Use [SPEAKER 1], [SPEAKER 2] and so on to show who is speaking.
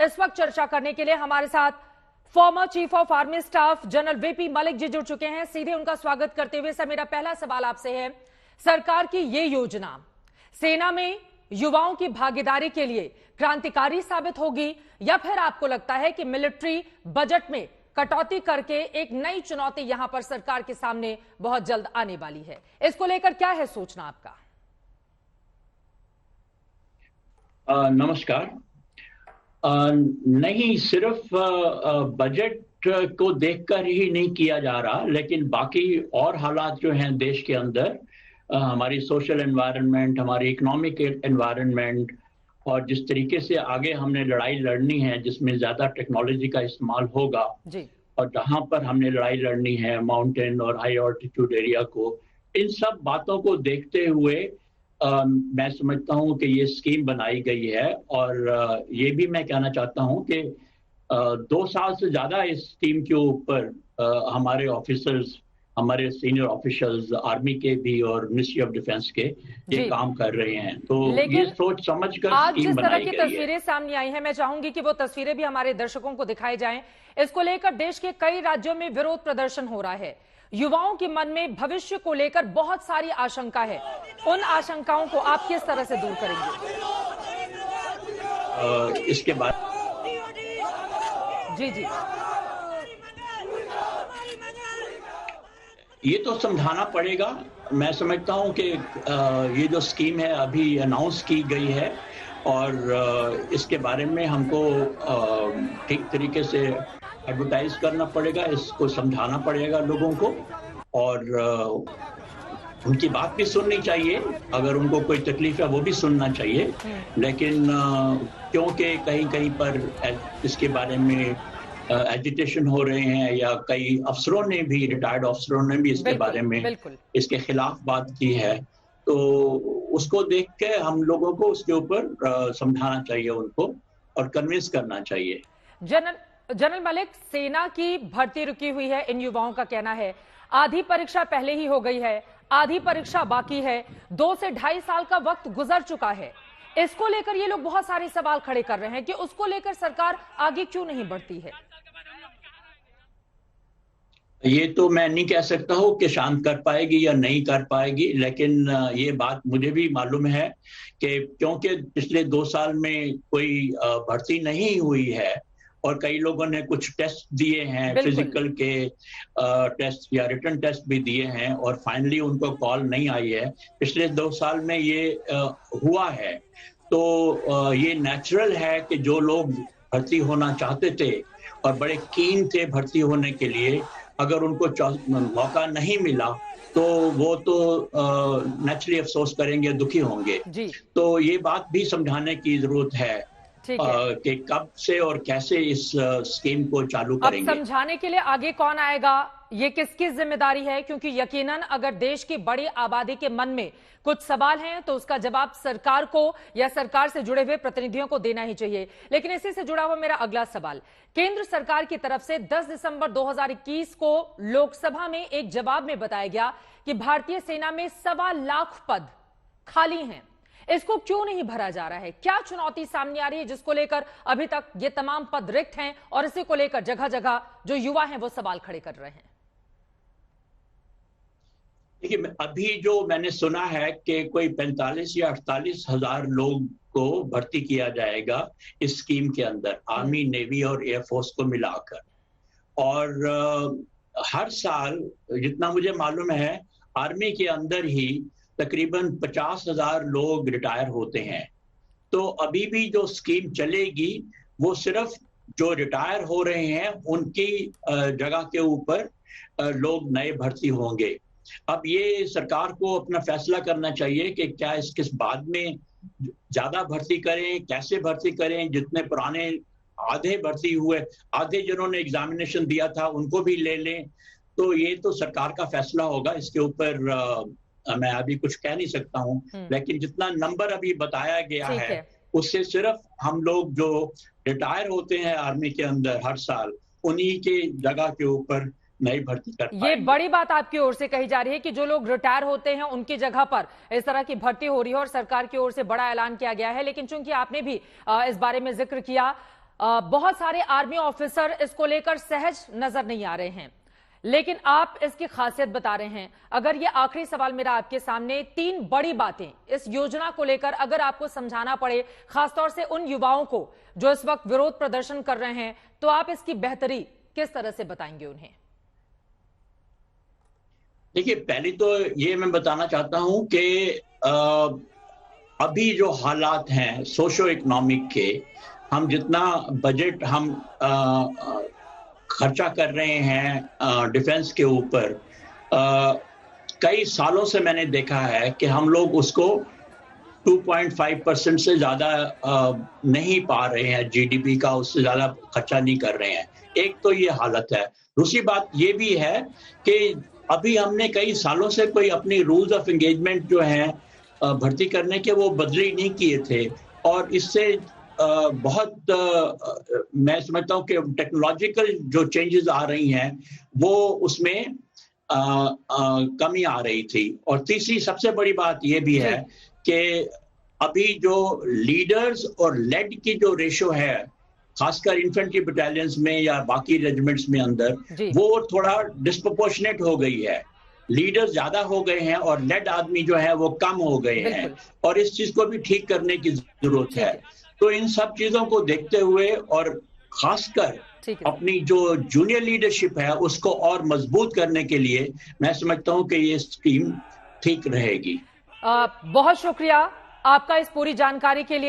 [SPEAKER 1] इस वक्त चर्चा करने के लिए हमारे साथ former chief of army staff general VP Malik ji जुड़ चुके हैं। सीधे उनका स्वागत करते हुए सर, मेरा पहला सवाल आपसे है, सरकार की ये योजना सेना में युवाओं की भागीदारी के लिए क्रांतिकारी साबित होगी या फिर आपको लगता है कि मिलिट्री बजट में कटौती करके एक नई चुनौती यहां पर सरकार के सामने बहुत जल्द आने वाली है? इसको लेकर क्या है सोचना आपका?
[SPEAKER 2] नमस्कार। नहीं, सिर्फ बजट को देखकर ही नहीं किया जा रहा, लेकिन बाकी और हालात जो हैं देश के अंदर, हमारी सोशल एनवायरनमेंट, हमारी इकोनॉमिक एनवायरनमेंट, और जिस तरीके से आगे हमने लड़ाई लड़नी है जिसमें ज्यादा टेक्नोलॉजी का इस्तेमाल होगा
[SPEAKER 1] जी।
[SPEAKER 2] और जहां पर हमने लड़ाई लड़नी है माउंटेन और हाई ऑल्टीट्यूड एरिया को, इन सब बातों को देखते हुए मैं समझता हूं कि ये स्कीम बनाई गई है। और ये भी मैं कहना चाहता हूं कि 2 साल से ज्यादा इस स्कीम के ऊपर हमारे ऑफिसर्स, हमारे सीनियर ऑफिशियल्स आर्मी के भी और मिनिस्ट्री ऑफ डिफेंस के ये काम कर रहे हैं। तो ये सोच समझ कर
[SPEAKER 1] आज
[SPEAKER 2] स्कीम
[SPEAKER 1] जिस तरह
[SPEAKER 2] बनाई
[SPEAKER 1] की
[SPEAKER 2] गई है।
[SPEAKER 1] तस्वीरें सामने आई हैं, मैं चाहूंगी कि वो तस्वीरें भी हमारे दर्शकों को दिखाई जाएं। इसको लेकर देश के कई राज्यों में विरोध प्रदर्शन हो रहा है। युवाओं के मन में भविष्य को लेकर बहुत सारी आशंका है। उन आशंकाओं को आप किस तरह से दूर करेंगे?
[SPEAKER 2] इसके बाद
[SPEAKER 1] जी जी,
[SPEAKER 2] ये तो समझाना पड़ेगा। मैं समझता हूं कि ये जो स्कीम है अभी अनाउंस की गई है और इसके बारे में हमको ठीक तरीके से एडवर्टाइज करना पड़ेगा, इसको समझाना पड़ेगा लोगों को, और उनकी बात भी सुननी चाहिए। अगर उनको कोई तकलीफ है वो भी सुनना चाहिए, लेकिन क्योंकि कहीं कहीं पर इसके बारे में एजिटेशन हो रहे हैं या कई अफसरों ने भी, रिटायर्ड अफसरों ने भी इसके बारे में इसके खिलाफ बात की है, तो उसको देख के हम लोगों को उसके ऊपर समझाना चाहिए उनको और कन्विंस करना चाहिए।
[SPEAKER 1] जनरल मलिक, सेना की भर्ती रुकी हुई है, इन युवाओं का कहना है। आधी परीक्षा पहले ही हो गई है, आधी परीक्षा बाकी है, 2 से 2.5 साल का वक्त गुजर चुका है। इसको लेकर ये लोग बहुत सारे सवाल खड़े कर रहे हैं कि उसको लेकर सरकार आगे क्यों नहीं बढ़ती है?
[SPEAKER 2] ये तो मैं नहीं कह सकता हूँ कि शांत कर पाएगी या नहीं कर पाएगी, लेकिन ये बात मुझे भी मालूम है कि क्योंकि पिछले 2 साल में कोई भर्ती नहीं हुई है और कई लोगों ने कुछ टेस्ट दिए हैं, फिजिकल के टेस्ट या रिटन टेस्ट भी दिए हैं और फाइनली उनको कॉल नहीं आई है। पिछले 2 साल में ये हुआ है, तो ये नेचुरल है कि जो लोग भर्ती होना चाहते थे और बड़े कीन थे भर्ती होने के लिए, अगर उनको मौका नहीं मिला तो वो तो नेचुरली अफसोस करेंगे, दुखी होंगे। तो ये बात भी समझाने की जरूरत है कि कब से और कैसे इस स्कीम को चालू करेंगे।
[SPEAKER 1] अब समझाने के लिए आगे कौन आएगा, ये किसकी जिम्मेदारी है? क्योंकि यकीनन अगर देश की बड़ी आबादी के मन में कुछ सवाल हैं तो उसका जवाब सरकार को या सरकार से जुड़े हुए प्रतिनिधियों को देना ही चाहिए। लेकिन इसी से जुड़ा हुआ मेरा अगला सवाल, केंद्र सरकार की तरफ से 10 दिसंबर 2021 को लोकसभा में एक जवाब में बताया गया कि भारतीय सेना में 1.25 लाख पद खाली हैं। इसको क्यों नहीं भरा जा रहा है? क्या चुनौती सामने आ रही है जिसको लेकर अभी तक ये तमाम पद रिक्त हैं और इसी को लेकर जगह जगह जो युवा हैं वो सवाल खड़े कर रहे हैं?
[SPEAKER 2] देखिए, अभी जो मैंने सुना है कि कोई 45 या 48 हजार लोग को भर्ती किया जाएगा इस स्कीम के अंदर, आर्मी, नेवी और एयरफोर्स को मिलाकर। और हर साल जितना मुझे मालूम है आर्मी के अंदर ही तकरीबन 50,000 लोग रिटायर होते हैं। तो अभी भी जो स्कीम चलेगी वो सिर्फ जो रिटायर हो रहे हैं उनकी जगह के ऊपर लोग नए भर्ती होंगे। अब ये सरकार को अपना फैसला करना चाहिए कि क्या किस बाद में ज्यादा भर्ती करें, कैसे भर्ती करें। जितने पुराने आधे भर्ती हुए, आधे जिन्होंने एग्जामिनेशन दिया था उनको भी ले लें। तो ये तो सरकार का फैसला होगा, इसके ऊपर मैं अभी कुछ कह नहीं सकता हूँ। लेकिन जितना नंबर अभी बताया गया है उससे सिर्फ हम लोग जो रिटायर होते हैं आर्मी के अंदर हर साल, उन्हीं के जगह के ऊपर नई भर्ती कर पाएंगे।
[SPEAKER 1] ये बड़ी बात आपकी ओर से कही जा रही है कि जो लोग रिटायर होते हैं उनकी जगह पर इस तरह की भर्ती हो रही है और सरकार की ओर से बड़ा ऐलान किया गया है। लेकिन चूंकि आपने भी इस बारे में जिक्र किया, बहुत सारे आर्मी ऑफिसर इसको लेकर सहज नजर नहीं आ रहे हैं, लेकिन आप इसकी खासियत बता रहे हैं। अगर ये आखिरी सवाल मेरा आपके सामने, 3 बड़ी बातें इस योजना को लेकर अगर आपको समझाना पड़े, खासतौर से उन युवाओं को जो इस वक्त विरोध प्रदर्शन कर रहे हैं, तो आप इसकी बेहतरी किस तरह से बताएंगे उन्हें?
[SPEAKER 2] देखिए, पहले तो ये मैं बताना चाहता हूं कि अभी जो हालात हैं सोशो इकोनॉमिक के, हम जितना बजट हम खर्चा कर रहे हैं डिफेंस के ऊपर, कई सालों से मैंने देखा है कि हम लोग उसको 2.5% से ज्यादा नहीं पा रहे हैं, जीडीपी का उससे ज्यादा खर्चा नहीं कर रहे हैं। एक तो ये हालत है। दूसरी बात ये भी है कि अभी हमने कई सालों से कोई अपनी रूल्स ऑफ एंगेजमेंट जो है भर्ती करने के, वो बदली नहीं किए थे, और इससे बहुत मैं समझता हूँ कि टेक्नोलॉजिकल जो चेंजेस आ रही हैं वो उसमें कमी आ रही थी। और तीसरी सबसे बड़ी बात ये भी है कि अभी जो लीडर्स और लेड की जो रेशो है, खासकर इन्फेंट्री बटालियंस में या बाकी रेजिमेंट्स में अंदर, वो थोड़ा डिस्प्रोपोर्शनेट हो गई है। लीडर्स ज्यादा हो गए हैं और लेड आदमी जो है वो कम हो गए हैं, और इस चीज को भी ठीक करने की जरूरत है। तो इन सब चीजों को देखते हुए और खासकर अपनी जो जूनियर लीडरशिप है उसको और मजबूत करने के लिए मैं समझता हूं कि ये स्कीम ठीक रहेगी।
[SPEAKER 1] बहुत शुक्रिया आपका इस पूरी जानकारी के लिए।